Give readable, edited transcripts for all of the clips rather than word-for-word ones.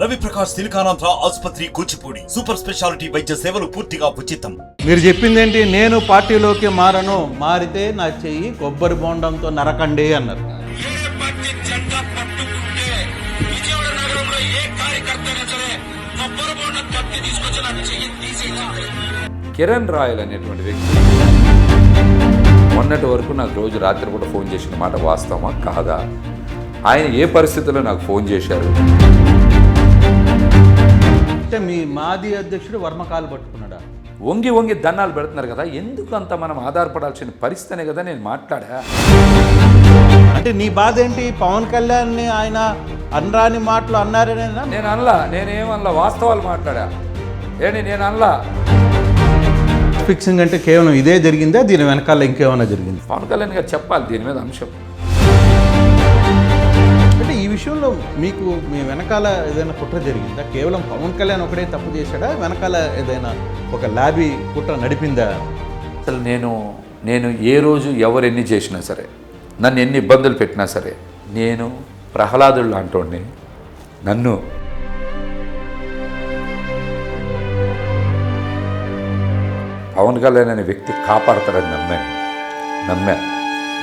రవి ప్రకాష్ సిలికానాంధ్ర ఆసుపత్రి Kuchipudi super speciality వైద్య సేవలు పూర్తిగా ఉచితం. మీరు చెప్పింది ఏంటి? నేను పార్టీలోకి మారను, మారితే నా చెయ్యి కొబ్బరి బొండంతో నరకండి అన్నారు. కిరణ్ రాయల్ అనేటువంటి వ్యక్తి మొన్నటి వరకు నాకు రోజు రాత్రి కూడా ఫోన్ చేసిన మాట వాస్తవమా కాదా, ఆయన ఏ పరిస్థితుల్లో నాకు ఫోన్ చేశారు? అంటే మీ మాజీ అధ్యక్షుడు వర్మ కాలు పట్టుకున్నాడా? వంగి వంగి దన్నాలు పెడుతున్నారు కదా, ఎందుకు అంత మనం ఆధారపడాల్సిన పరిస్థితినే కదా నేను మాట్లాడా. అంటే నీ బాధ ఏంటి? పవన్ కళ్యాణ్ని ఆయన అనరాని మాటలు అన్నారనేనా? నేను అనలా, నేనేమనలా, వాస్తవాలు మాట్లాడా. నేను అనలా. ఫిక్సింగ్ అంటే కేవలం ఇదే జరిగిందా? దీని వెనకాల ఇంకేమైనా జరిగింది? పవన్ కళ్యాణ్ గారు చెప్పాలి దీని మీద అంశం. అంటే ఈ విషయంలో మీకు మీ వెనకాల ఏదైనా కుట్ర జరిగిందా? కేవలం పవన్ కళ్యాణ్ ఒకడే తప్పు చేశాడా? వెనకాల ఏదైనా ఒక లాబీ కుట్ర నడిపిందా? అసలు నేను ఏ రోజు ఎవరు ఎన్ని చేసినా సరే, నన్ను ఎన్ని ఇబ్బందులు పెట్టినా సరే, నేను ప్రహ్లాదుడు లాంటోడిని. నన్ను పవన్ కళ్యాణ్ అనే వ్యక్తి కాపాడతాడని నమ్మా.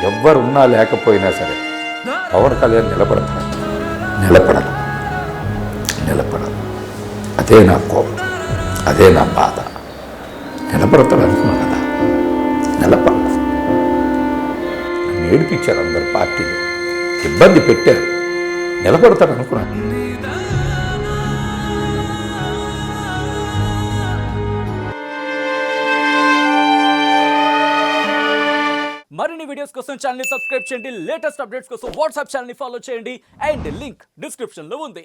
ఎవ్వరున్నా లేకపోయినా సరే పవన్ కళ్యాణ్ నిలబడదు. అదే నా కోపం, అదే నా బాధ. నిలబడతాడు అనుకున్నా కదా, నిలబడదు. నన్ను ఏడిపించారు అందరు, పార్టీలు ఇబ్బంది పెట్టారు, నిలబడతాడు అనుకున్నాను. మరిన్ని వీడియోస్ కోసం ఛానల్ ని సబ్స్క్రైబ్ చేయండి. లేటెస్ట్ అప్డేట్స్ కోసం వాట్సాప్ ఛానల్ ని ఫాలో చేయండి. అండ్ లింక్ డిస్క్రిప్షన్ లో ఉంది.